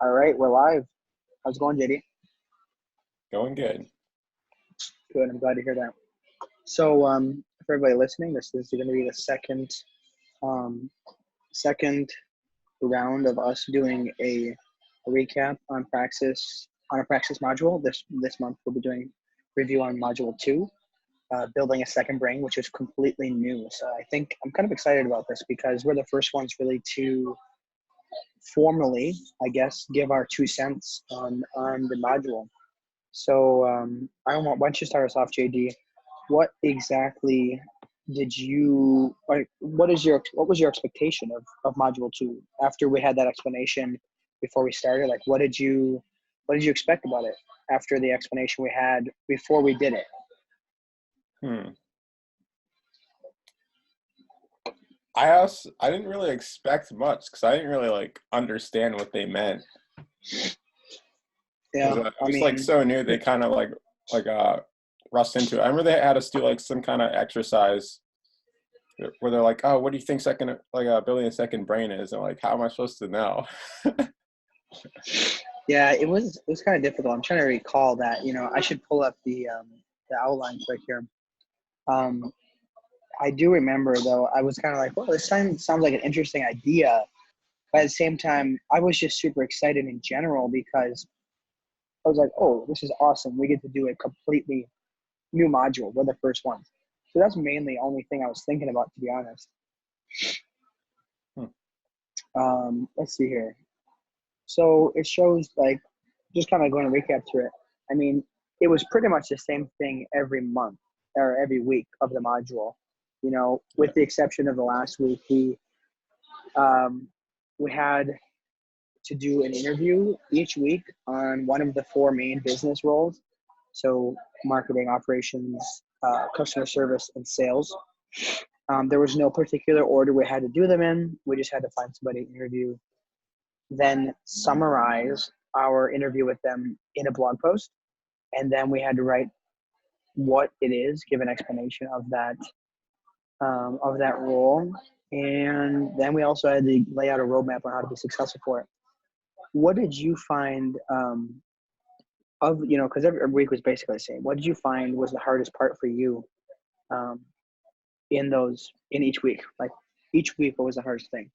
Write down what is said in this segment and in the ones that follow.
All right, we're live. How's it going, JD? Going good. Good. I'm glad to hear that. So, for everybody listening, this is going to be the second round of us doing a recap on Praxis on a Praxis module. This month we'll be doing review on module 2, building a second brain, which is completely new. So I think I'm kind of excited about this because we're the first ones really to formally, I guess, give our 2 cents on the module. So why don't you start us off, JD? What exactly did you like? What was your expectation of module 2 after we had that explanation before we started? Like, what did you expect about it after the explanation we had before we did it? I didn't really expect much because I didn't really understand what they meant. Yeah, it was so new. They kind of rushed into it. I remember they had us do some kind of exercise where they're like, "Oh, what do you think building a second brain is?" And how am I supposed to know? Yeah, it was kind of difficult. I'm trying to recall that. I should pull up the outline quick here. I do remember though. I was kind of like, "Well, this sounds like an interesting idea," but at the same time, I was just super excited in general because I was like, "Oh, this is awesome! We get to do a completely new module. We're the first ones." So that's mainly the only thing I was thinking about, to be honest. Let's see here. So it shows just kind of going to recap through it. I mean, it was pretty much the same thing every month or every week of the module, with the exception of the last week. We had to do an interview each week on one of the 4 main business roles. So marketing, operations, customer service, and sales. There was no particular order we had to do them in. We just had to find somebody to interview, then summarize our interview with them in a blog post. And then we had to write what it is, give an explanation of that role. And then we also had to lay out a roadmap on how to be successful for it. What did you find because every week was basically the same. What did you find was the hardest part for you in each week? Like each week, what was the hardest thing?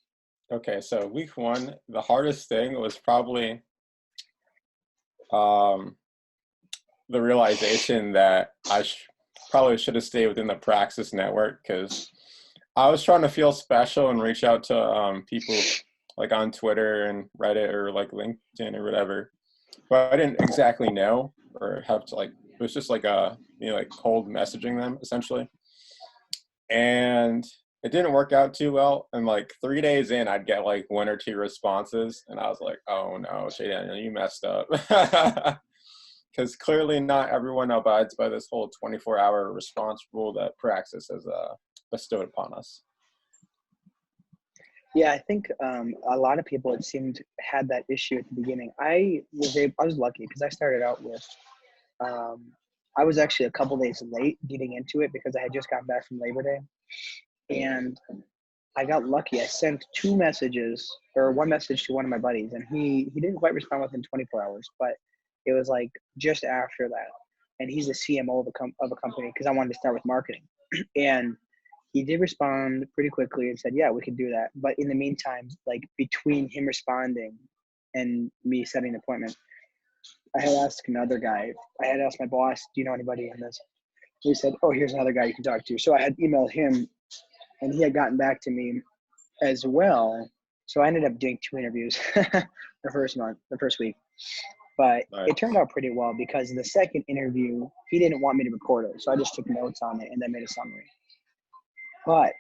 Okay, so week 1, the hardest thing was probably the realization that I probably should have stayed within the Praxis network, because I was trying to feel special and reach out to people on Twitter and Reddit or LinkedIn or whatever, but I didn't exactly know or have to it was just cold messaging them essentially, and it didn't work out too well. And 3 days in, I'd get 1 or 2 responses, and I was like, "Oh no, JDaniel, you messed up." Because clearly not everyone abides by this whole 24-hour response rule that Praxis has bestowed upon us. Yeah, I think a lot of people, it seemed, had that issue at the beginning. I was lucky because I started out with I was actually a couple days late getting into it because I had just gotten back from Labor Day, and I got lucky. I sent 2 messages, or 1 message to one of my buddies, and he didn't quite respond within 24 hours, but it was just after that. And he's the CMO of a company because I wanted to start with marketing. And he did respond pretty quickly and said, "Yeah, we could do that." But in the meantime, between him responding and me setting an appointment, I had asked another guy. I had asked my boss, "Do you know anybody in this?" He said, "Oh, here's another guy you can talk to." So I had emailed him, and he had gotten back to me as well. So I ended up doing 2 interviews the first week. But Nice. It turned out pretty well because the second interview, he didn't want me to record it. So I just took notes on it and then made a summary. But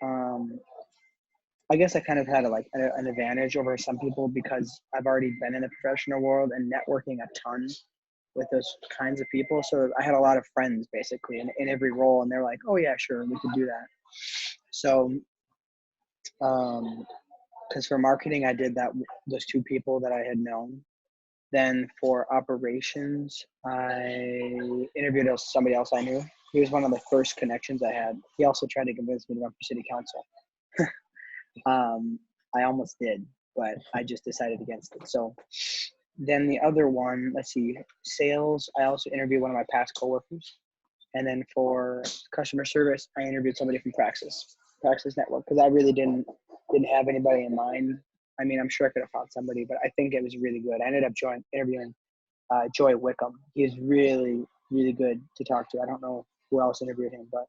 I guess I kind of had an advantage over some people because I've already been in the professional world and networking a ton with those kinds of people. So I had a lot of friends basically in every role, and they're like, "Oh yeah, sure, we could do that." So, because for marketing, I did those 2 people that I had known. Then for operations, I interviewed somebody else I knew. He was one of the first connections I had. He also tried to convince me to run for city council. I almost did, but I just decided against it. So then the other one, let's see, sales. I also interviewed one of my past coworkers, and then for customer service, I interviewed somebody from Praxis Network, because I really didn't have anybody in mind. I mean, I'm sure I could have found somebody, but I think it was really good. I ended up interviewing Joy Wickham. He is really, really good to talk to. I don't know who else interviewed him, but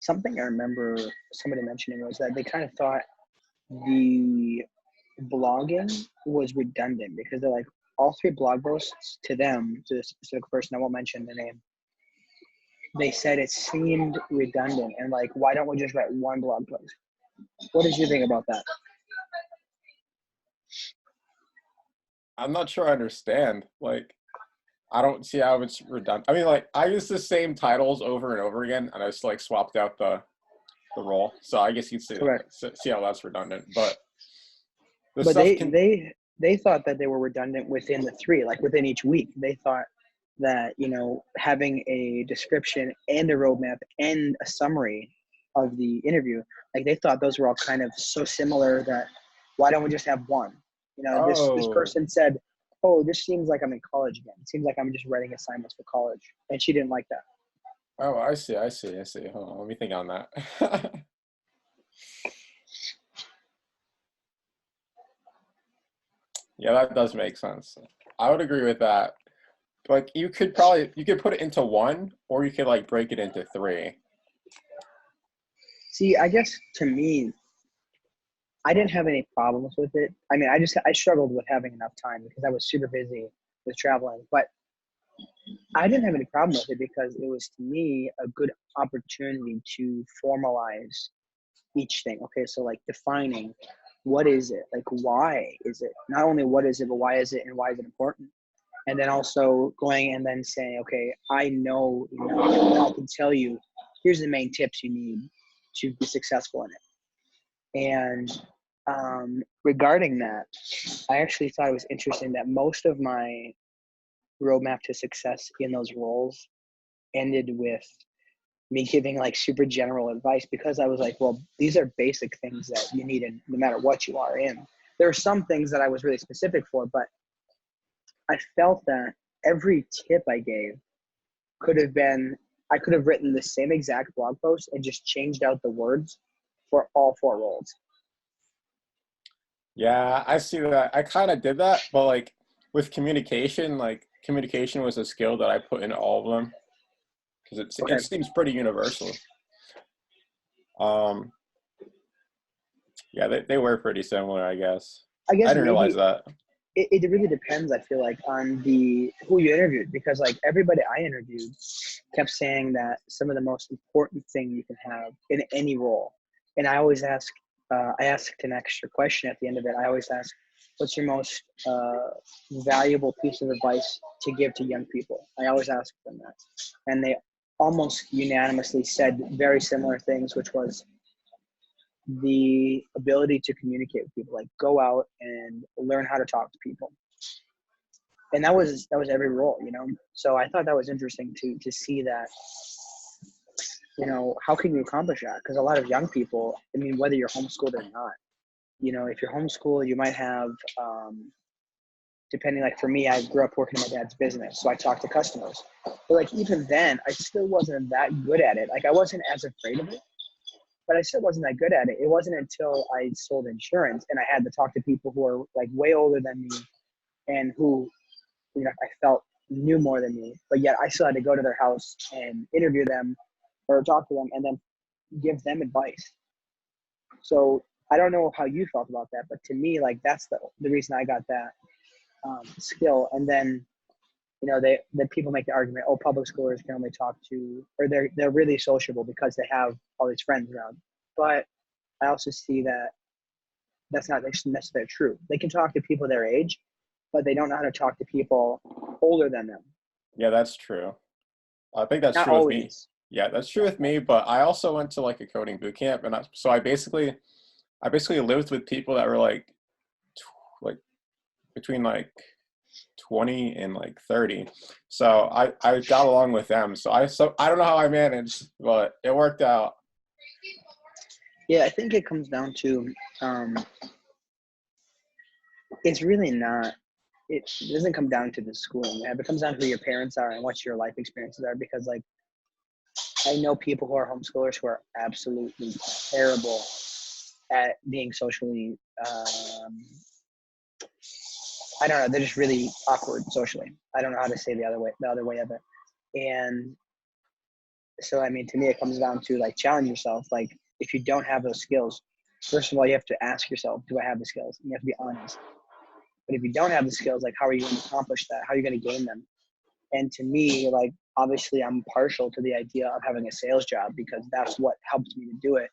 something I remember somebody mentioning was that they kind of thought the blogging was redundant, because they're like, all 3 blog posts to them, to this specific person, I won't mention the name, they said it seemed redundant, and like, why don't we just write one blog post? What did you think about that? I'm not sure I understand. Like, I don't see how it's redundant. I mean, like, I use the same titles over and over again, and I just like swapped out the role. So I guess you'd see how that's redundant. But they thought that they were redundant within the 3, like within each week. They thought that, you know, having a description and a roadmap and a summary of the interview, like they thought those were all kind of so similar that why don't we just have one? You know, this person said, oh, this seems like I'm in college again. It seems like I'm just writing assignments for college. And she didn't like that. Oh, I see. Hold on, let me think on that. Yeah, that does make sense. I would agree with that. Like, you could put it into 1, or you could like break it into 3. See, I guess to me, I didn't have any problems with it. I mean, I struggled with having enough time because I was super busy with traveling, but I didn't have any problem with it because it was, to me, a good opportunity to formalize each thing. Okay, so like defining what is it, like why is it, not only what is it, but why is it, and why is it important? And then also going and then saying, okay, I know, you know, I can tell you, here's the main tips you need to be successful in it. And regarding that, I actually thought it was interesting that most of my roadmap to success in those roles ended with me giving like super general advice, because I was like, well, these are basic things that you need in no matter what you are in. There are some things that I was really specific for, but I felt that every tip I gave I could have written the same exact blog post and just changed out the words for all 4 roles. Yeah, I see that. I kind of did that, but like with communication, like communication was a skill that I put in all of them, because it seems pretty universal. Yeah, they were pretty similar, I guess. I guess I didn't realize that. It really depends, I feel like, on who you interviewed, because like everybody I interviewed kept saying that some of the most important thing you can have in any role, and I always asked an extra question at the end of it. I always ask, what's your most valuable piece of advice to give to young people? I always ask them that, and they almost unanimously said very similar things, which was the ability to communicate with people, like go out and learn how to talk to people. And that was every role, you know? So I thought that was interesting to see that, you know, how can you accomplish that? Because a lot of young people, I mean, whether you're homeschooled or not, you know, if you're homeschooled, you might have, depending, like for me, I grew up working in my dad's business, so I talked to customers. But like even then, I still wasn't that good at it. Like I wasn't as afraid of it, but I still wasn't that good at it. It wasn't until I sold insurance and I had to talk to people who are like way older than me and who, you know, I felt knew more than me, but yet I still had to go to their house and interview them or talk to them and then give them advice. So I don't know how you felt about that, but to me, like that's the reason I got that skill. And then, you know, then people make the argument, oh, public schoolers can only talk to, or they're really sociable because they have all these friends around. But I also see that that's not necessarily true. They can talk to people their age, but they don't know how to talk to people older than them. Yeah, that's true. I think that's Not true with always. me. Yeah, that's true with me. But I also went to like a coding boot camp, and I basically lived with people that were like between like 20 and like 30. So I got along with them. So I don't know how I managed, but it worked out. Yeah, I think it comes down to it's really not. It doesn't come down to the schooling. It comes down to who your parents are and what your life experiences are. Because like I know people who are homeschoolers who are absolutely terrible at being socially. I don't know. They're just really awkward socially. I don't know how to say the other way of it. And so, I mean, to me, it comes down to like challenge yourself. Like, if you don't have those skills, first of all, you have to ask yourself, do I have the skills? And you have to be honest. But if you don't have the skills, like, how are you going to accomplish that? How are you going to gain them? And to me, like, obviously, I'm partial to the idea of having a sales job because that's what helps me to do it.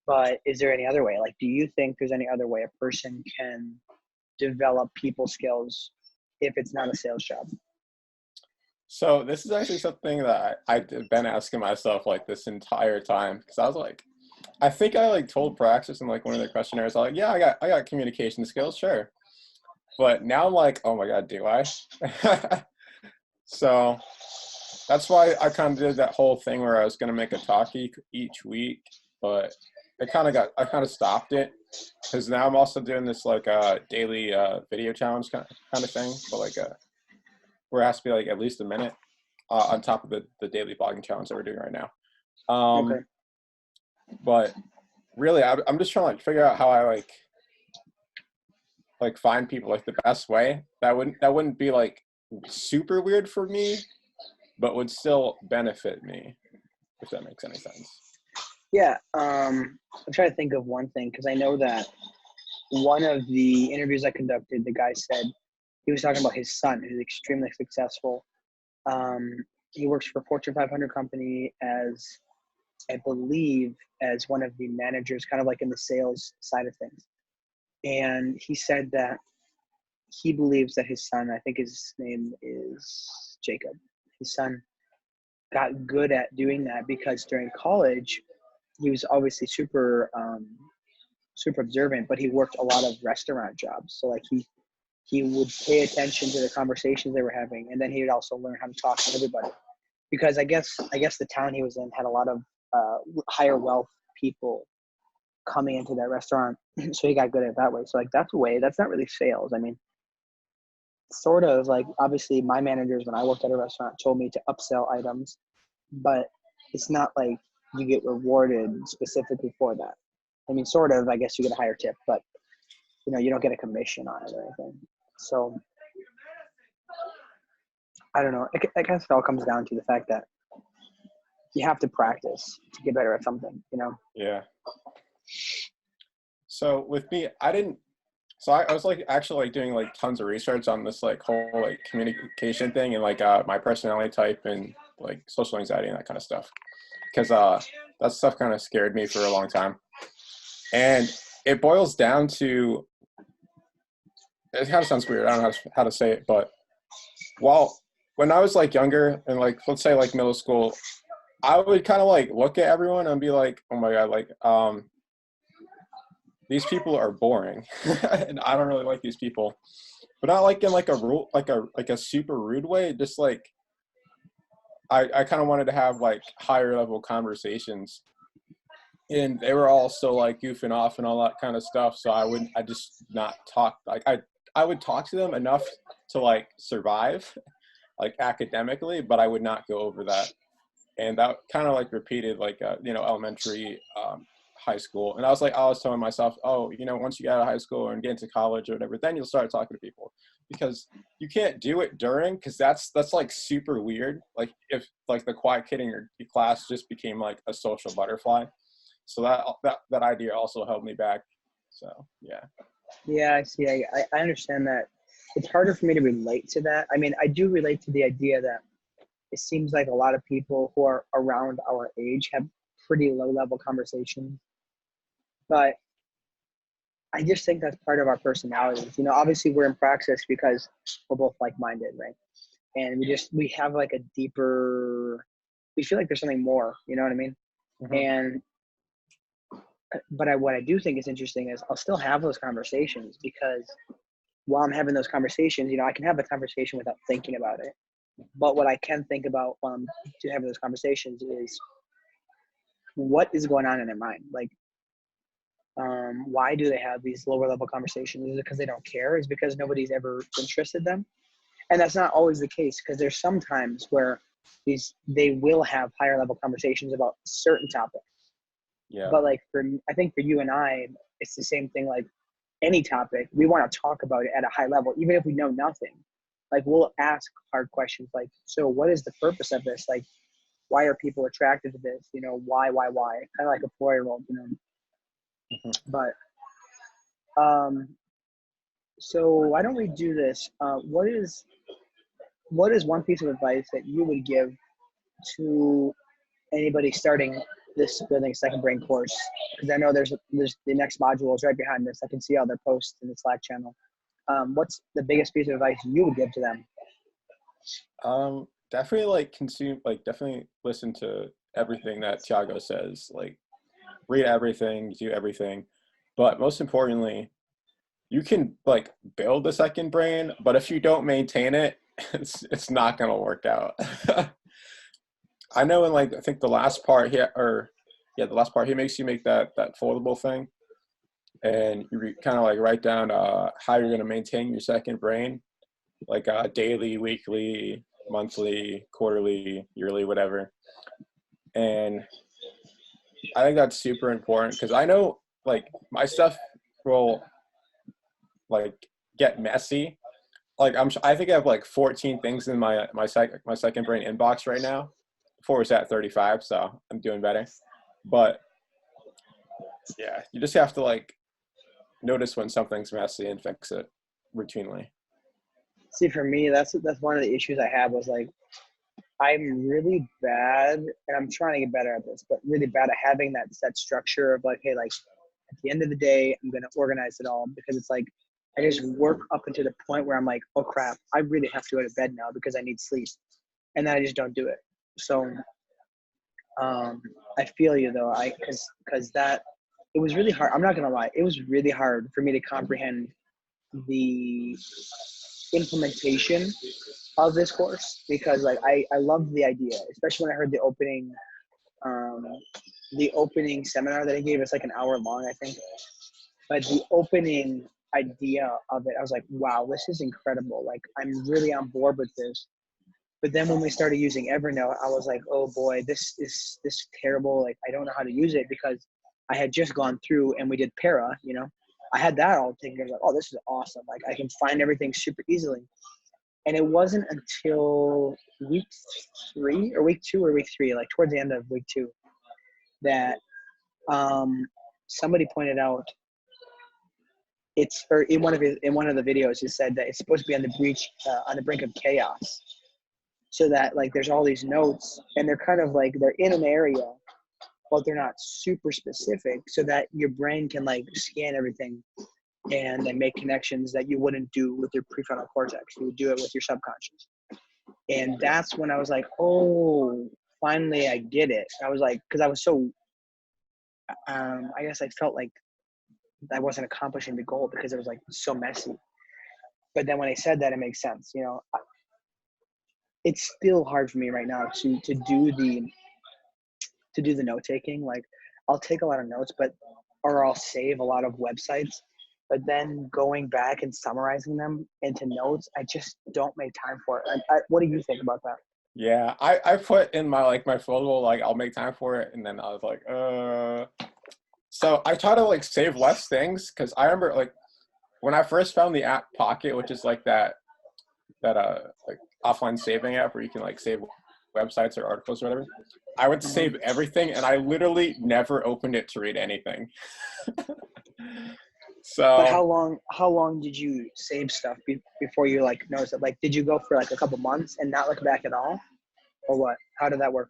But is there any other way? Like, do you think there's any other way a person can develop people skills if it's not a sales job? So this is actually something that I've been asking myself like this entire time because I was like, I think I like told Praxis in like one of the questionnaires, I was like, yeah, I got communication skills, sure. But now I'm like, oh my God, do I? So that's why I kind of did that whole thing where I was going to make a talk each week, but I kind of stopped it because now I'm also doing this like daily video challenge kind of thing, but like where it has to be like at least a minute on top of the daily blogging challenge that we're doing right now. Okay. But really, I'm just trying to like figure out how I like find people like the best way that wouldn't be like super weird for me, but would still benefit me, if that makes any sense. Yeah. I'm trying to think of one thing because I know that one of the interviews I conducted, the guy said he was talking about his son, who's extremely successful. He works for a Fortune 500 company as, I believe, as one of the managers, kind of like in the sales side of things. And he said that he believes that his son, I think his name is Jacob, his son got good at doing that because during college, he was obviously super observant, but he worked a lot of restaurant jobs. So like he would pay attention to the conversations they were having, and then he would also learn how to talk to everybody. Because I guess the town he was in had a lot of higher wealth people coming into that restaurant, so he got good at it that way. So like that's a way. That's not really sales. I mean, sort of like obviously my managers when I worked at a restaurant told me to upsell items, but it's not like you get rewarded specifically for that. I mean, sort of. I guess you get a higher tip, but you don't get a commission on it or anything. So I don't know. I guess it all comes down to the fact that you have to practice to get better at something. Yeah. So with me, I was like actually like doing like tons of research on this like whole like communication thing and like my personality type and like social anxiety and that kind of stuff. Because that stuff kind of scared me for a long time. And it boils down to, it kind of sounds weird. I don't know how to say it, but when I was like younger and like, let's say like middle school, I would kind of like look at everyone and be like, oh my God, like, these people are boring and I don't really like these people, but not like in like a super rude way. Just like, I kind of wanted to have like higher level conversations and they were all so like goofing off and all that kind of stuff. So I just not talk. Like I would talk to them enough to like survive like academically, but I would not go over that. And that kind of like repeated like, elementary, high school. And I was telling myself, oh, once you get out of high school and get into college or whatever, then you'll start talking to people because you can't do it during, because that's like super weird. Like if like the quiet kid in your class just became like a social butterfly. So that idea also held me back. So, yeah. Yeah, I see. I understand that. It's harder for me to relate to that. I mean, I do relate to the idea that it seems like a lot of people who are around our age have pretty low level conversations. But I just think that's part of our personalities. Obviously we're in Praxis because we're both like-minded, right? And we have like a deeper, we feel like there's something more, you know what I mean? Mm-hmm. But what I do think is interesting is I'll still have those conversations because while I'm having those conversations, I can have a conversation without thinking about it. But what I can think about while I'm having those conversations is what is going on in their mind? Like, why do they have these lower level conversations? Is it because they don't care? Is it because nobody's ever interested them? And that's not always the case, because there's some times where they will have higher level conversations about certain topics. Yeah. But like I think for you and I, it's the same thing. Like any topic, we want to talk about it at a high level, even if we know nothing. Like we'll ask hard questions like, so what is the purpose of this? Like, why are people attracted to this? You know, why? Kind of like a 4-year-old, you know. Mm-hmm. But so why don't we do this? What is one piece of advice that you would give to anybody starting this Building a Second Brain course? Because I know there's the next module is right behind this. I can see all their posts in the Slack channel. What's the biggest piece of advice you would give to them? Definitely definitely listen to everything that Tiago says. Like read everything, do everything. But most importantly, you can like build a second brain, but if you don't maintain it, it's not gonna work out. I know in like I think the last part here, the last part he makes you make that foldable thing, and you kind of like write down how you're gonna maintain your second brain, like daily, weekly, monthly, quarterly, yearly, whatever. And I think that's super important because I know like my stuff will like get messy. Like I think I have like 14 things in my second brain inbox right now. Before it was at 35, so I'm doing better. But yeah, you just have to like notice when something's messy and fix it routinely. See, for me, that's one of the issues I had was like, I'm really bad, and I'm trying to get better at this, but really bad at having that set structure of like, hey, like at the end of the day, I'm going to organize it all, because it's like, I just work up into the point where I'm like, oh crap, I really have to go to bed now because I need sleep. And then I just don't do it. So I feel you though. Cause that, it was really hard. I'm not going to lie. It was really hard for me to comprehend the implementation of this course, because like I loved the idea, especially when I heard the opening seminar that he gave us, like an hour long, I think. But the opening idea of it, I was like, wow, this is incredible. Like I'm really on board with this. But then when we started using Evernote, I was like, oh boy, this is terrible. Like I don't know how to use it, because I had just gone through and we did Para, you know. I had that all taken care of. Like, oh, this is awesome. Like I can find everything super easily. And it wasn't until week 2 or week 3, like towards the end of week 2, that somebody pointed out or in one of the videos, he said that it's supposed to be on the brink of chaos, so that like there's all these notes and they're kind of like they're in an area, but they're not super specific, so that your brain can like scan everything and then make connections that you wouldn't do with your prefrontal cortex. You would do it with your subconscious. And that's when I was like, oh, finally I get it. I was like, because I was so, I guess I felt like I wasn't accomplishing the goal because it was like so messy. But then when I said that, it makes sense. You know, it's still hard for me right now to do the note taking. Like I'll take a lot of notes, or I'll save a lot of websites, but then going back and summarizing them into notes, I just don't make time for it. What do you think about that? Yeah, I put in my photo, like I'll make time for it, and then I was like, so I try to like save less things, because I remember like when I first found the app Pocket, which is like that like offline saving app where you can like save websites or articles or whatever. I would save everything, and I literally never opened it to read anything. So but how long did you save stuff before you like noticed it? Like did you go for like a couple months and not look back at all, or what? How did that work?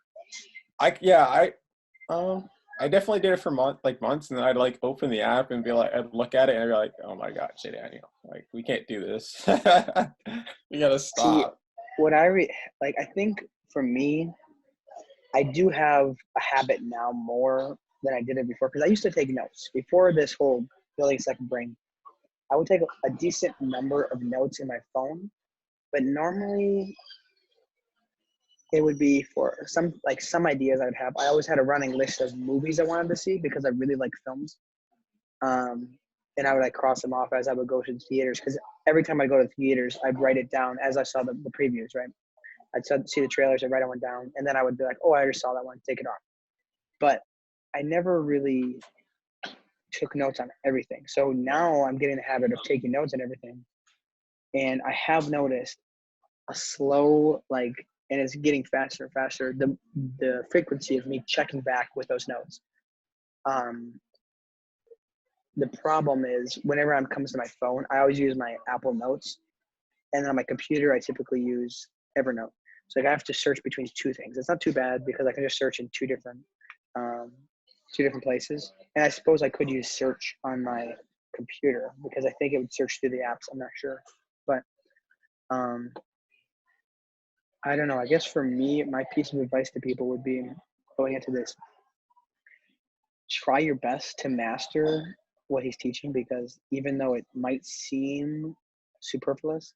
I definitely did it for months, and then I'd like open the app and be like, I'd look at it and I'd be like, oh my god, JDaniel, like we can't do this. We gotta stop. See, what I think for me, I do have a habit now more than I did it before, because I used to take notes before this whole building a second brain. I would take a decent number of notes in my phone, but normally it would be for some ideas I'd have. I always had a running list of movies I wanted to see because I really like films. Um, and I would like cross them off as I would go to the theaters, because every time I go to the theaters, I'd write it down as I saw the previews, right? See the trailers, I'd write that one down, and then I would be like, oh, I already saw that one, take it off. But I never really took notes on everything. So now I'm getting the habit of taking notes on everything. And I have noticed a slow, and it's getting faster and faster, the frequency of me checking back with those notes. The problem is whenever it comes to my phone, I always use my Apple Notes. And then on my computer, I typically use Evernote. So I have to search between two things. It's not too bad because I can just search in two different places. And I suppose I could use search on my computer because I think it would search through the apps. I'm not sure. But I don't know. I guess for me, my piece of advice to people would be going into this: try your best to master what he's teaching, because even though it might seem superfluous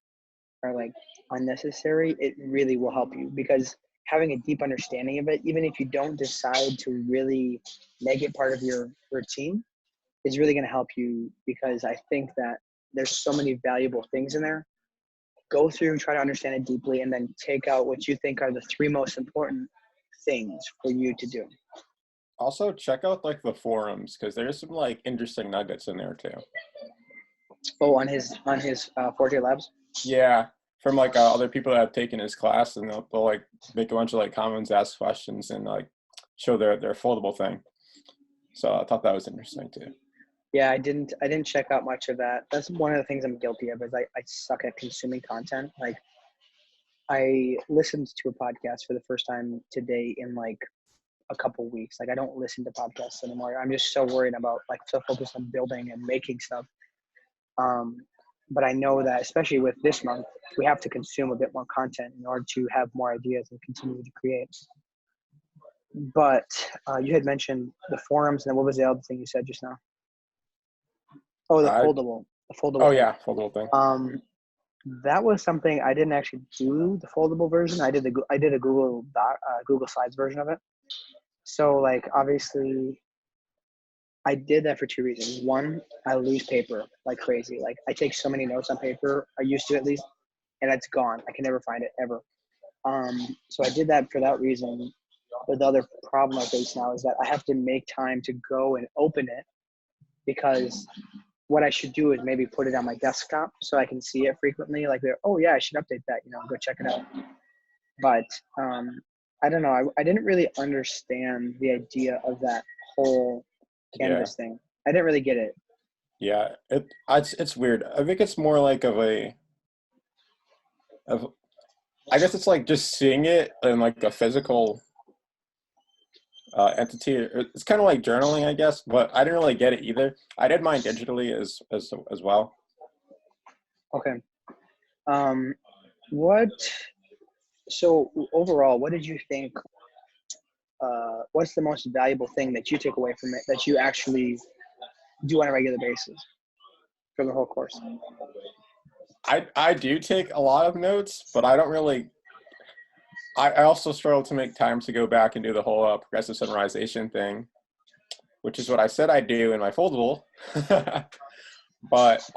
or unnecessary, it really will help you, because having a deep understanding of it, even if you don't decide to really make it part of your routine, is really going to help you, because I think that there's so many valuable things in there. Go through, try to understand it deeply, and then take out what you think are the three most important things for you to do. Also, check out the forums, because there's some interesting nuggets in there too. Oh, on his Forte Labs? Yeah, from other people that have taken his class, and they'll make a bunch of comments, ask questions, and show their foldable thing. So I thought that was interesting too. Yeah, I didn't check out much of that. That's one of the things I'm guilty of, is I suck at consuming content. I listened to a podcast for the first time today in a couple weeks. I don't listen to podcasts anymore. I'm just so worried about so focused on building and making stuff. But I know that especially with this month, we have to consume a bit more content in order to have more ideas and continue to create. But you had mentioned the forums, and then what was the other thing you said just now? Oh, the foldable. Oh yeah, foldable thing. That was something I didn't actually do, the foldable version. I did a Google Slides version of it. So obviously I did that for two reasons. One, I lose paper like crazy. I take so many notes on paper, I used to at least, and it's gone. I can never find it ever. So I did that for that reason. But the other problem I face now is that I have to make time to go and open it, because what I should do is maybe put it on my desktop so I can see it frequently. Oh yeah, I should update that, go check it out. But I don't know. I didn't really understand the idea of that whole Canvas thing. I didn't really get it. Yeah, it's weird. I think it's more I guess it's just seeing it in a physical entity. It's kind of like journaling, I guess, but I didn't really get it either. I did mine digitally as well. Okay. So overall, what did you think? What's the most valuable thing that you take away from it that you actually do on a regular basis for the whole course? I do take a lot of notes, but I don't really. I also struggle to make time to go back and do the whole progressive summarization thing, which is what I said I'd do in my foldable. But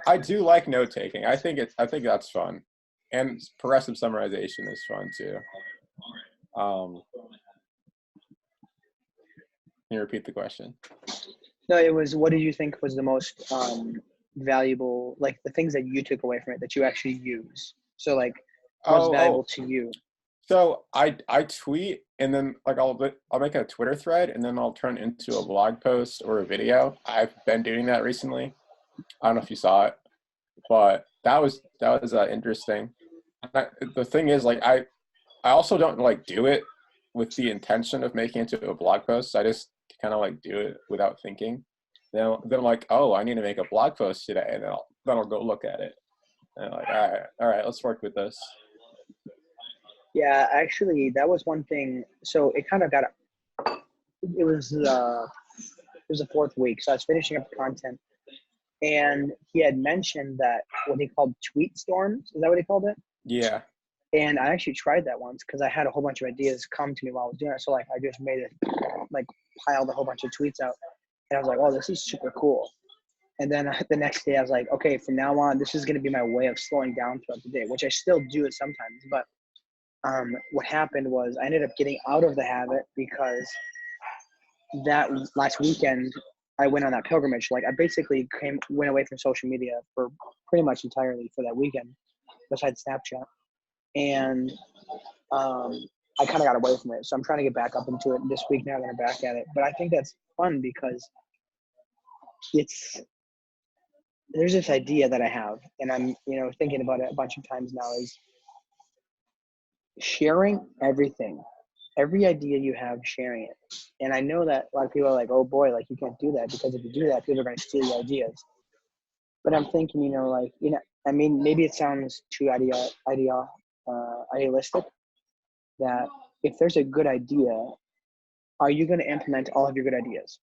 I do like note taking. I think that's fun, and progressive summarization is fun too. Can you repeat the question? No, it was, what did you think was the most valuable, the things that you took away from it that you actually use? So most valuable to you. So I tweet, and then I'll make a Twitter thread, and then I'll turn it into a blog post or a video. I've been doing that recently. I don't know if you saw it, but that was interesting. The thing is, I also don't do it with the intention of making it into a blog post. I just kind of do it without thinking. Then I'm like, oh, I need to make a blog post today, and then I'll go look at it. And I'm like, all right, let's work with this. Yeah, actually, that was one thing. So it kind of it was the fourth week, so I was finishing up the content, and he had mentioned that what he called tweet storms. Is that what he called it? Yeah. And I actually tried that once because I had a whole bunch of ideas come to me while I was doing it. So like I just made it, like piled a whole bunch of tweets out, and I was like, oh, this is super cool. And then the next day I was like, okay, from now on, this is going to be my way of slowing down throughout the day, which I still do it sometimes. But what happened was I ended up getting out of the habit because that last weekend I went on that pilgrimage. Like I basically went away from social media for pretty much entirely for that weekend, besides Snapchat. And I kind of got away from it. So I'm trying to get back up into it this week now that I'm back at it. But I think that's fun because there's this idea that I have, and I'm, thinking about it a bunch of times now, is sharing everything, every idea you have, sharing it. And I know that a lot of people are like, oh boy, like you can't do that because if you do that, people are going to steal your ideas. But I'm thinking, I mean, maybe it sounds too idealistic, that if there's a good idea, are you going to implement all of your good ideas?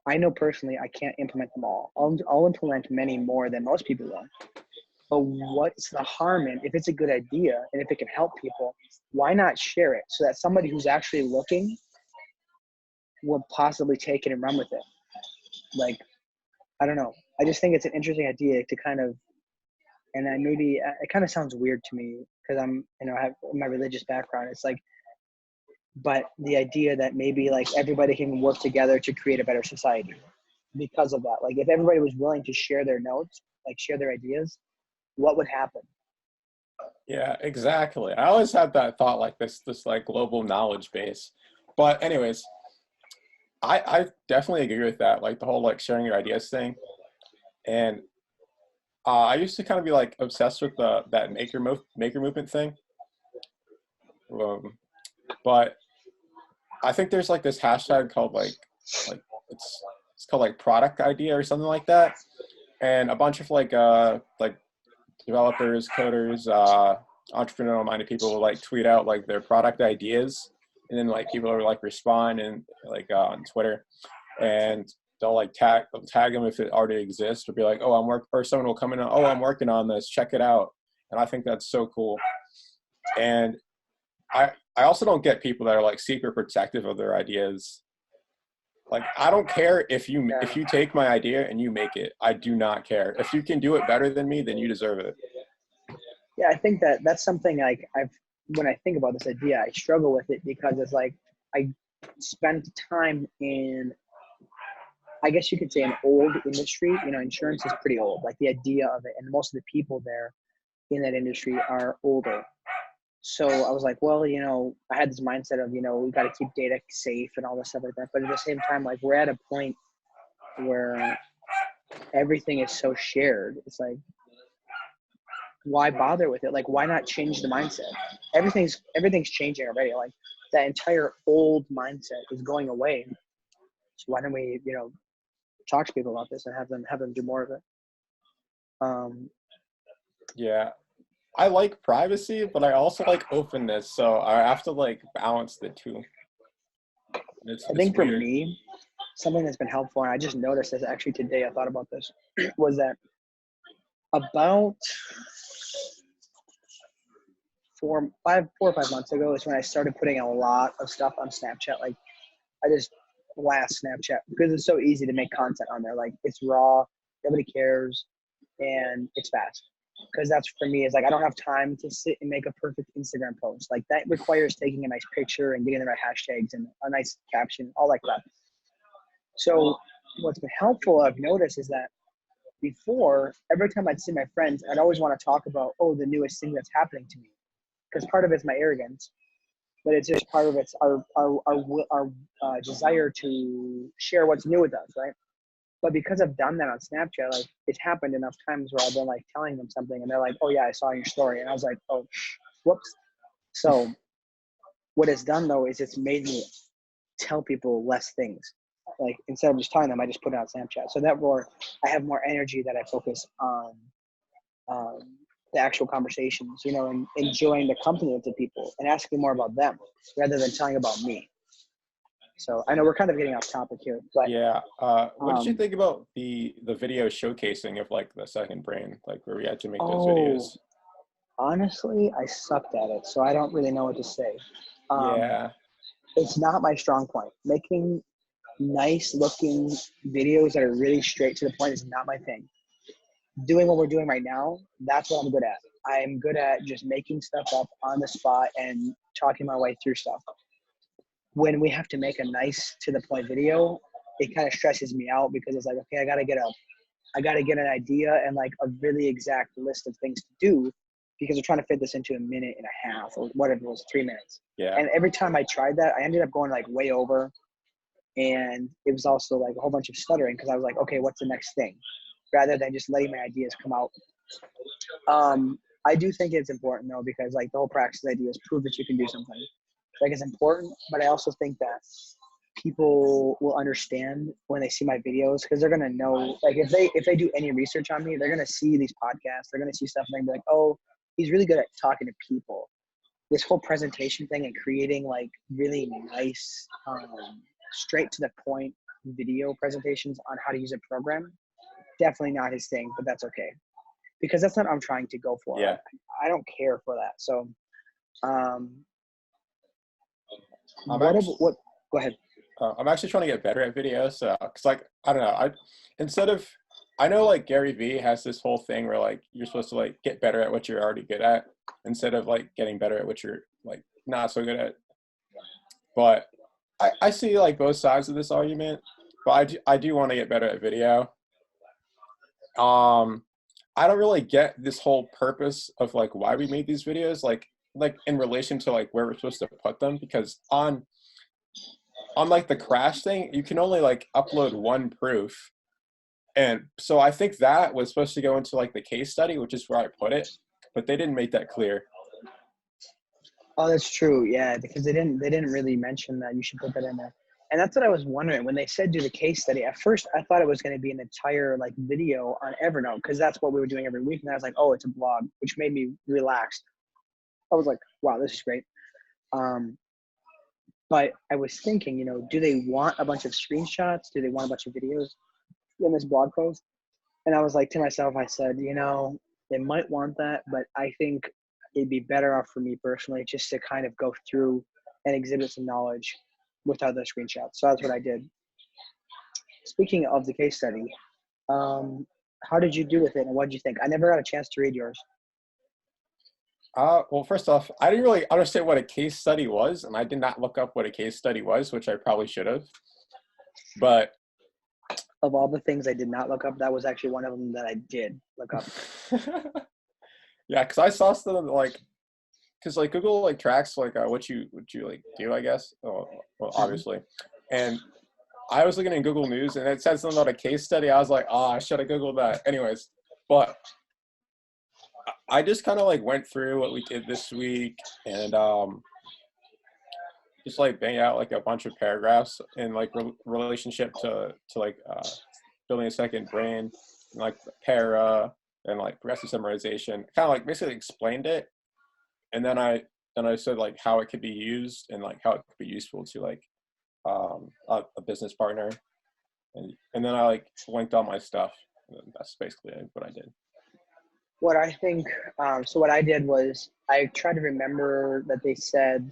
I know personally I can't implement them all. I'll implement many more than most people will. But what's the harm in, if it's a good idea and if it can help people, why not share it so that somebody who's actually looking will possibly take it and run with it? Like, I don't know. I just think it's an interesting idea to kind of, and it kind of sounds weird to me because I have my religious background. It's like, but the idea that maybe like everybody can work together to create a better society because of that. Like if everybody was willing to share their notes, like share their ideas, what would happen? Yeah, exactly. I always had that thought, like this like global knowledge base. But anyways, I definitely agree with that, like the whole like sharing your ideas thing. And I used to kind of be like obsessed with that maker movement thing. But I think there's like this hashtag called like it's called like product idea or something like that. And a bunch of like developers, coders, entrepreneurial minded people will like tweet out like their product ideas, and then like people will like respond and like on Twitter, and they'll tag them if it already exists, or be like, oh, or someone will come in, oh, I'm working on this, check it out. And I think that's so cool. And I also don't get people that are like super protective of their ideas. Like, I don't care if you take my idea and you make it. I do not care. If you can do it better than me, then you deserve it. Yeah, I think that's something like when I think about this idea, I struggle with it because it's like I spent time in, I guess you could say, an old industry. Insurance is pretty old, like the idea of it, and most of the people there in that industry are older. So I was like, well, I had this mindset of, we got to keep data safe and all this stuff like that. But at the same time, like we're at a point where everything is so shared. It's like, why bother with it? Like, why not change the mindset? Everything's changing already. Like that entire old mindset is going away. So why don't we, talk to people about this and have them do more of it? Yeah. I like privacy, but I also like openness, so I have to like balance the two. I think for me, something that's been helpful, and I just noticed this actually today, I thought about this, was that about 4 or 5 months ago is when I started putting a lot of stuff on Snapchat. Like I just blast Snapchat because it's so easy to make content on there. Like it's raw, nobody cares, and it's fast. Because that's for me is like I don't have time to sit and make a perfect Instagram post. Like that requires taking a nice picture and getting the right hashtags and a nice caption, all that crap. So what's been helpful I've noticed is that before, every time I'd see my friends, I'd always want to talk about, oh, the newest thing that's happening to me. Because part of it's my arrogance, but it's just part of it's our desire to share what's new with us, right? But because I've done that on Snapchat, like it's happened enough times where I've been like telling them something and they're like, oh yeah, I saw your story. And I was like, oh, whoops. So what it's done though, is it's made me tell people less things. Like instead of just telling them, I just put it on Snapchat. So that more, I have more energy that I focus on the actual conversations, and enjoying the company of the people and asking more about them rather than telling about me. So I know we're kind of getting off topic here, but yeah. What did you think about the video showcasing of like the second brain, like where we had to make those videos? Honestly, I sucked at it, so I don't really know what to say. Um, Yeah. it's not my strong point. Making nice looking videos that are really straight to the point is not my thing. Doing what we're doing right now, that's what I'm good at. I'm good at just making stuff up on the spot and talking my way through stuff. When we have to make a nice to the point video, it kind of stresses me out because it's like, okay, I gotta get an idea and like a really exact list of things to do because we're trying to fit this into a minute and a half or whatever it was, 3 minutes. Yeah. And every time I tried that, I ended up going like way over. And it was also like a whole bunch of stuttering because I was like, okay, what's the next thing? Rather than just letting my ideas come out. I do think it's important though, because like the whole Praxis idea is prove that you can do something. Like it's important, but I also think that people will understand when they see my videos because they're gonna know. Like if they do any research on me, they're gonna see these podcasts. They're gonna see stuff and they're gonna be like, oh, he's really good at talking to people. This whole presentation thing and creating like really nice, straight to the point video presentations on how to use a program. Definitely not his thing, but that's okay because that's not what I'm trying to go for. Yeah. I don't care for that. So, um, I'm what actually, what? Go ahead. I'm actually trying to get better at videos. Cause like, I don't know, instead of, I know like Gary Vee has this whole thing where like, you're supposed to like get better at what you're already good at instead of like getting better at what you're like not so good at. But I see like both sides of this argument, but I do want to get better at video. Um, I don't really get this whole purpose of like why we made these videos, like in relation to like where we're supposed to put them, because on like the crash thing, you can only like upload one proof. And so I think that was supposed to go into like the case study, which is where I put it, but they didn't make that clear. Oh, that's true. Yeah, because they didn't really mention that you should put that in there. And that's what I was wondering when they said do the case study. At first, I thought it was going to be an entire like video on Evernote because that's what we were doing every week. And I was like, oh, it's a blog, which made me relaxed. I was like, wow, this is great. Um, but I was thinking, do they want a bunch of screenshots? Do they want a bunch of videos in this blog post? And I was like to myself, I said, they might want that, but I think it'd be better off for me personally just to kind of go through and exhibit some knowledge without the screenshots. So that's what I did. Speaking of the case study, how did you do with it and what did you think? I never got a chance to read yours. Well, first off, I didn't really understand what a case study was, and I did not look up what a case study was, which I probably should have. But Of all the things I did not look up, that was actually one of them that I did look up. yeah, because I saw something like, because like Google like tracks like what you like do, I guess. Oh, well, obviously, and I was looking in Google News and it said something about a case study. I was like, oh, I should have Googled that. Anyways, but I just kind of like went through what we did this week and just like bang out like a bunch of paragraphs in like relationship to like building a second brain and like para and like progressive summarization. Kind of like basically explained it, and then I said like how it could be used and like how it could be useful to like a business partner, and then I like linked all my stuff. And that's basically what I did. What I think, so what I did was I tried to remember that they said,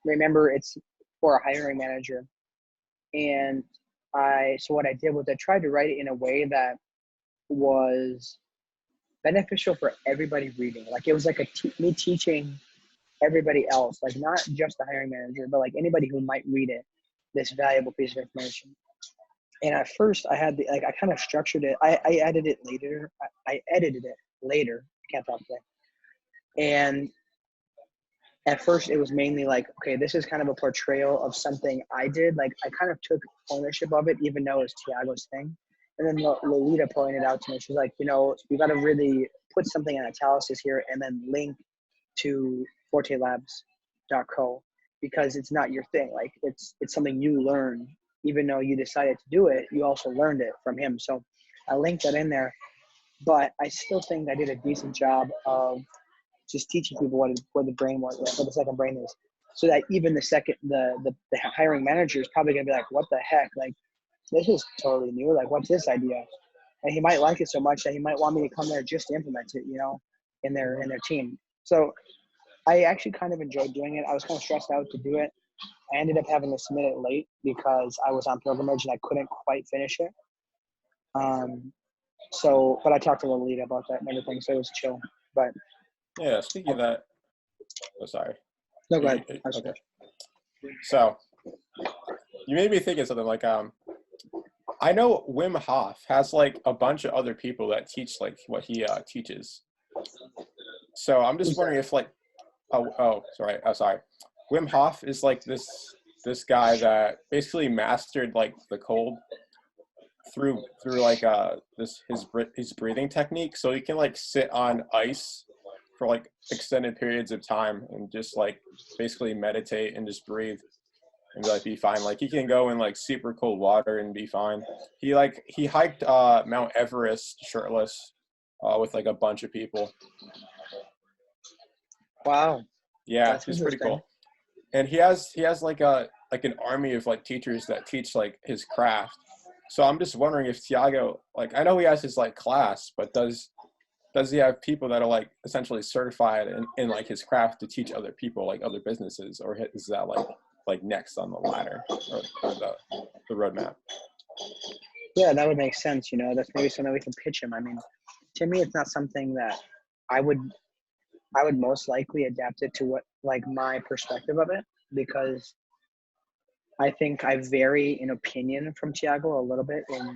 remember it's for a hiring manager. And so what I did was I tried to write it in a way that was beneficial for everybody reading. Like it was like me teaching everybody else, like not just the hiring manager, but like anybody who might read it, this valuable piece of information. And at first I had I kind of structured it. I edited it later. I edited it later. I can't talk today. And at first it was mainly like, okay, this is kind of a portrayal of something I did. Like I kind of took ownership of it, even though it was Tiago's thing. And then Lolita pointed out to me, she's like, you got to really put something in italics here and then link to fortelabs.co because it's not your thing. Like it's something you learn. Even though you decided to do it, you also learned it from him. So I linked that in there, but I still think I did a decent job of just teaching people what the brain was, what the second brain is, so that even the hiring manager is probably gonna be like, what the heck, like this is totally new, like what's this idea? And he might like it so much that he might want me to come there just to implement it, in their team. So I actually kind of enjoyed doing it. I was kind of stressed out to do it. I ended up having to submit it late because I was on pilgrimage and I couldn't quite finish it. But I talked to the lead about that and everything, so it was chill. But yeah, speaking of that, oh, sorry. no, go ahead. Okay. So you made me think of something like I know Wim Hof has like a bunch of other people that teach like what he teaches. So I'm just wondering if like sorry. Wim Hof is like this guy that basically mastered like the cold through like his breathing technique, so he can like sit on ice for like extended periods of time and just like basically meditate and just breathe and like be fine. Like he can go in like super cold water and be fine. He hiked Mount Everest shirtless with like a bunch of people. Wow. Yeah, it's pretty cool. And he has like an army of like teachers that teach like his craft. So I'm just wondering if Tiago, like, I know he has his like class, but does he have people that are like essentially certified in like his craft to teach other people, like other businesses, or is that like next on the ladder or the roadmap? Yeah, that would make sense. That's maybe something we can pitch him. I mean, to me, it's not something that I would most likely adapt it to what like my perspective of it, because I think I vary in opinion from Tiago a little bit in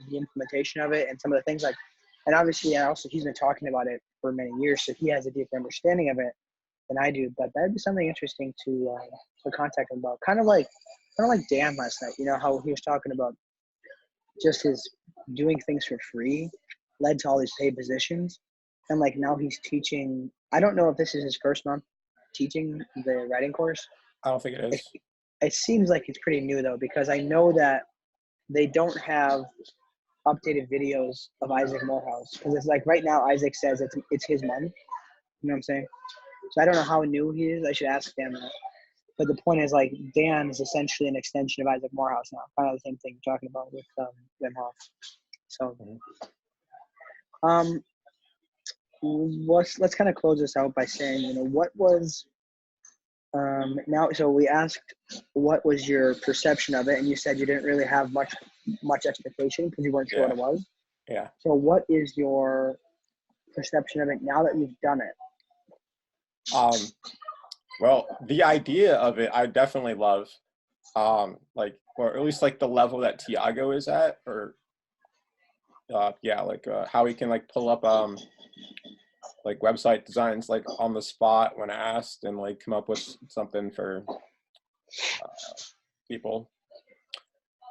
the implementation of it and some of the things like, and obviously also he's been talking about it for many years, so he has a deeper understanding of it than I do. But that'd be something interesting to contact him about. Kind of like Dan last night. How he was talking about just his doing things for free led to all these paid positions, and like now he's teaching. I don't know if this is his first month teaching the writing course. I don't think it is. It seems like it's pretty new though, because I know that they don't have updated videos of Isaac Morehouse, because it's like right now Isaac says it's his month. You know what I'm saying? So I don't know how new he is. I should ask Dan that. But the point is, like, Dan is essentially an extension of Isaac Morehouse now. Kind of the same thing you're talking about with Wim Hof. So, let's kind of close this out by saying, what was now. So we asked, what was your perception of it, and you said you didn't really have much expectation because you weren't sure what it was. Yeah. So what is your perception of it now that you've done it? Well, the idea of it, I definitely love, like, or at least like the level that Tiago is at, or how he can like pull up like website designs like on the spot when asked and like come up with something for people.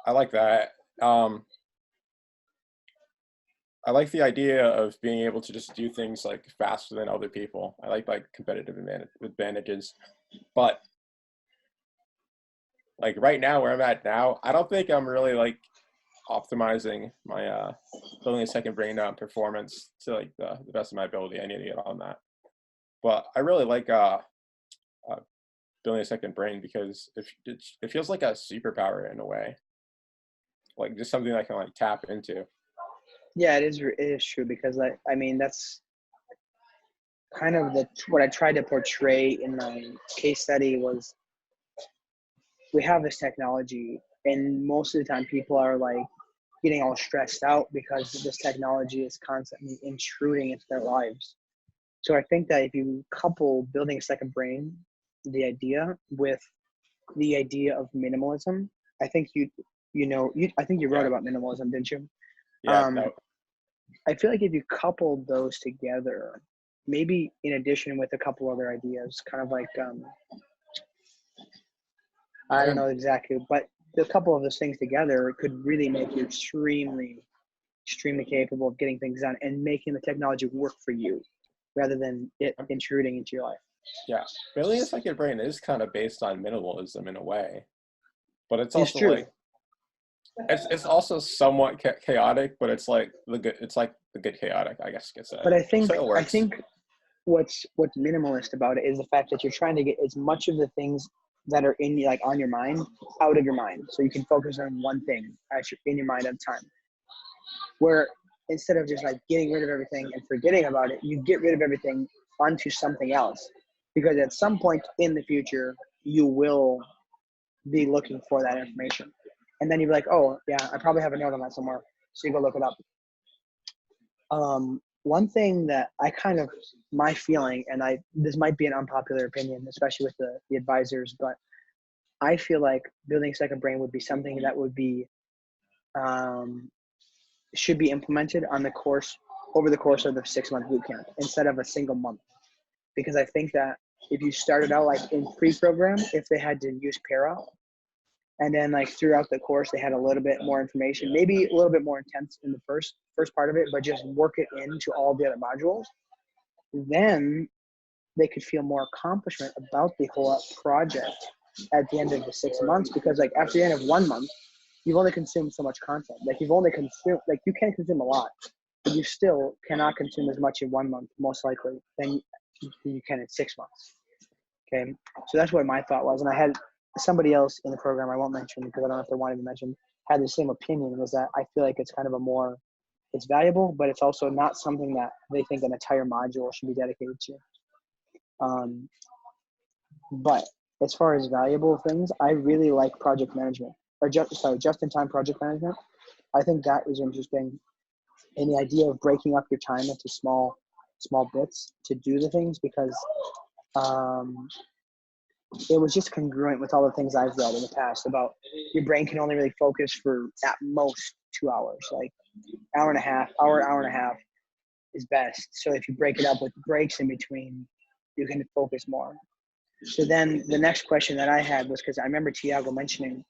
I like that. I like the idea of being able to just do things like faster than other people. I like competitive advantages, but like right now where I'm at now, I don't think I'm really like optimizing my building a second brain performance to like the best of my ability. I need to get on that. But I really like building a second brain because it feels like a superpower in a way, like just something I can like tap into. Yeah, it is true, because I mean that's kind of what I tried to portray in my case study was, we have this technology, and most of the time people are like getting all stressed out because this technology is constantly intruding into their lives. So I think that if you couple building a second brain, the idea, with the idea of minimalism, I think I think you wrote about minimalism, didn't you? Yeah. I feel like if you couple those together, maybe in addition with a couple other ideas, kind of like I don't know exactly, but a couple of those things together could really make you extremely capable of getting things done and making the technology work for you rather than it intruding into your life. Yeah, building a second brain is kind of based on minimalism in a way, but it's also true. like it's also somewhat chaotic, but it's like the good chaotic, I guess you could say. But I think what's minimalist about it is the fact that you're trying to get as much of the things that are in like on your mind out of your mind, so you can focus on one thing in your mind at a time. Where instead of just like getting rid of everything and forgetting about it, you get rid of everything onto something else, because at some point in the future, you will be looking for that information. And then you'd be like, oh yeah, I probably have a note on that somewhere. So you go look it up. One thing that my feeling, and this might be an unpopular opinion, especially with the advisors, but I feel like building a second brain would be something that would be, should be implemented over the course of the 6-month boot camp instead of a single month. Because I think that if you started out like in pre-program, if they had to use para, and then like throughout the course they had a little bit more information, maybe a little bit more intense in the first part of it, but just work it into all the other modules, then they could feel more accomplishment about the whole project at the end of the 6 months. Because like after the end of 1 month, you've only consumed so much content. Like you can consume a lot, but you still cannot consume as much in 1 month, most likely, than you can in 6 months. Okay, so that's what my thought was. And I had somebody else in the program, I won't mention because I don't know if they wanted to mention, had the same opinion, was that I feel like it's kind of it's valuable, but it's also not something that they think an entire module should be dedicated to. But as far as valuable things, I really like project management, or just-in-time project management. I think that is interesting. And the idea of breaking up your time into small bits to do the things, because it was just congruent with all the things I've read in the past about your brain can only really focus for at most 2 hours, like hour and a half is best. So if you break it up with breaks in between, you can focus more. So then the next question that I had was, because I remember Tiago mentioning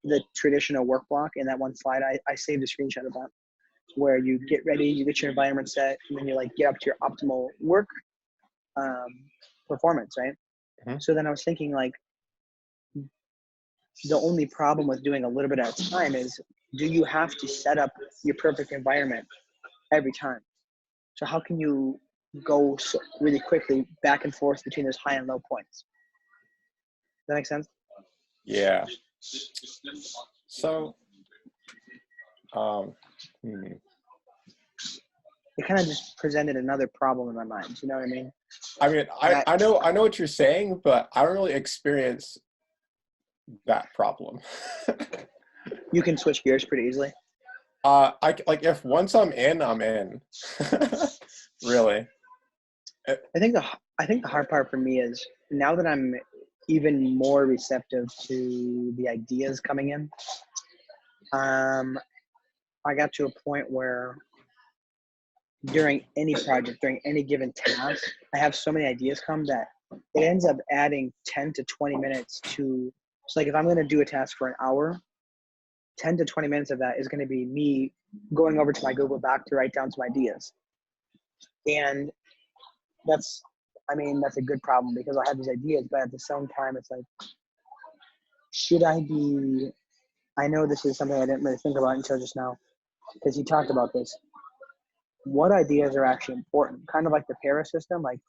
the traditional work block in that one slide. I saved a screenshot of that, where you get ready, you get your environment set, and then you like get up to your optimal work performance, right? Mm-hmm. So then I was thinking, like, the only problem with doing a little bit at a time is, do you have to set up your perfect environment every time? So how can you go really quickly back and forth between those high and low points? Does that make sense? Yeah. So, it kind of just presented another problem in my mind. You know what I mean? I mean, I know what you're saying, but I don't really experience that problem. You can switch gears pretty easily. If once I'm in, I'm in. Really. I think the hard part for me is, now that I'm even more receptive to the ideas coming in, I got to a point where during any project, during any given task, I have so many ideas come that it ends up adding 10 to 20 minutes to, so like if I'm going to do a task for an hour, 10 to 20 minutes of that is going to be me going over to my Google Doc to write down some ideas. And that's a good problem, because I have these ideas, but at the same time, it's like, I know this is something I didn't really think about until just now, because he talked about this. What ideas are actually important? Kind of like the para system. Like,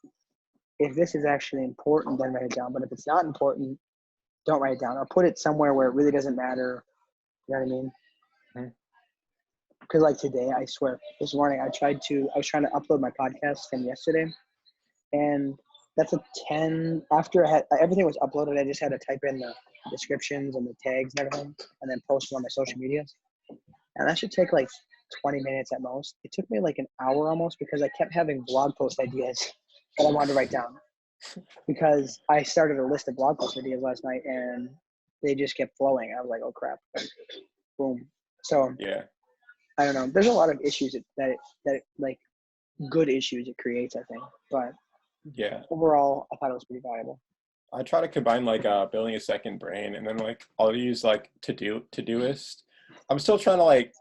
if this is actually important, then write it down. But if it's not important, don't write it down, or put it somewhere where it really doesn't matter. You know what I mean? Because like today, I swear, this morning, I was trying to upload my podcast from yesterday, and that's a 10. After everything was uploaded, I just had to type in the descriptions and the tags and everything, and then post them on my social medias. And that should take like 20 minutes at most. It took me like an hour almost, because I kept having blog post ideas that I wanted to write down, because I started a list of blog post ideas last night and they just kept flowing. I was like, oh crap, boom. So yeah, I don't know. There's a lot of issues that like good issues it creates, I think. But yeah, overall, I thought it was pretty valuable. I try to combine like building a second brain, and then like I'll use like Todoist. I'm still trying to like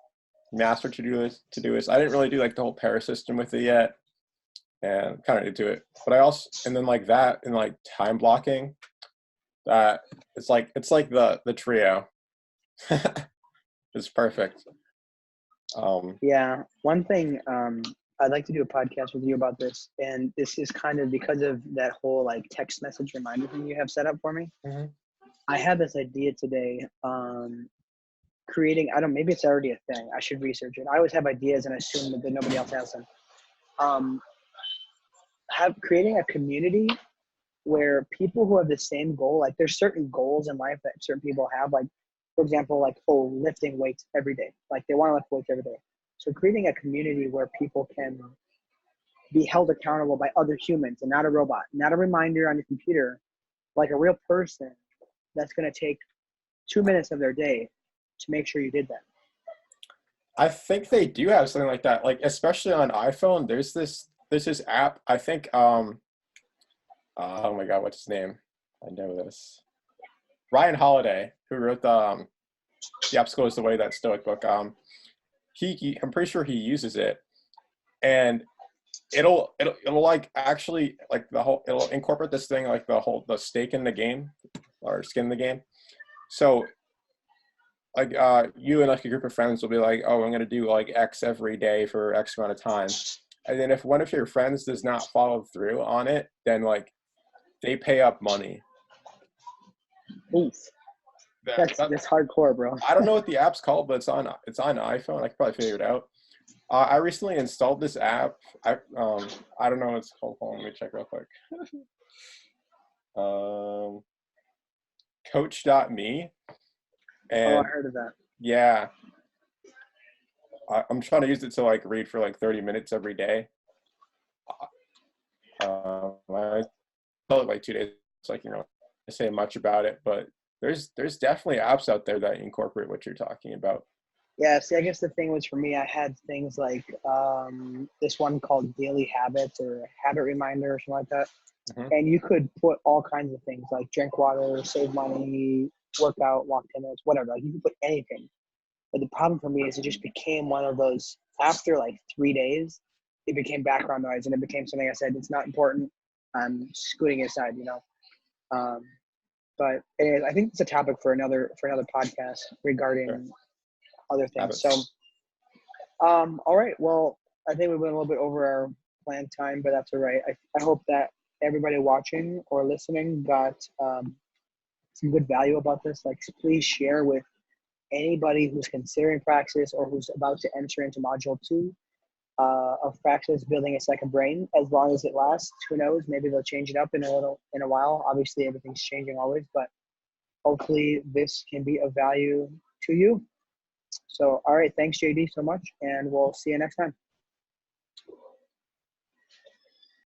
master Todoist. I didn't really do like the whole para system with it yet, and kind of do it. But I also, and then like that and like time blocking, that it's like the trio. It's perfect. Yeah, one thing I'd like to do a podcast with you about this, and this is kind of because of that whole like text message reminder thing you have set up for me. Mm-hmm. I had this idea today. creating, I don't, maybe it's already a thing. I should research it. I always have ideas and assume that nobody else has them. Creating a community where people who have the same goal, like there's certain goals in life that certain people have, like for example, like, oh, lifting weights every day. Like they want to lift weights every day. So creating a community where people can be held accountable by other humans and not a robot, not a reminder on your computer, like a real person that's going to take 2 minutes of their day to make sure you did that. I think they do have something like that. Like especially on iPhone, there's this app. I think oh my God, what's his name? I know this. Ryan Holiday, who wrote the Obstacle is the Way, that Stoic book. He I'm pretty sure he uses it, and it'll like actually like it'll incorporate this thing like the stake in the game or skin in the game. So like you and like a group of friends will be like, oh, I'm gonna do like X every day for X amount of time, and then if one of your friends does not follow through on it, then like they pay up money. Oof. That's hardcore, bro. I don't know what the app's called, but it's on iPhone. I could probably figure it out. I recently installed this app. I don't know what it's called. Hold on, let me check real quick. Coach.me. And I heard of that. Yeah. I'm trying to use it to like read for like 30 minutes every day. I told it like 2 days. It's like, I say much about it, but there's definitely apps out there that incorporate what you're talking about. Yeah, see, I guess the thing was for me, I had things like this one called Daily Habits or Habit Reminder or something like that. Mm-hmm. And you could put all kinds of things like drink water, save money, work out, walk 10 minutes, whatever. Like you could put anything. But the problem for me is it just became one of those, after like 3 days, it became background noise and it became something I said, it's not important. I'm scooting it aside, But anyways, I think it's a topic for another podcast regarding other things. So, all right. Well, I think we went a little bit over our planned time, but that's all right. I hope that everybody watching or listening got some good value about this. Like, please share with anybody who's considering Praxis or who's about to enter into Module 2 of Praxis, building a second brain. As long as it lasts, who knows? Maybe they'll change it up in a while. Obviously, everything's changing always, but hopefully this can be of value to you. So, all right. Thanks, JD, so much. And we'll see you next time.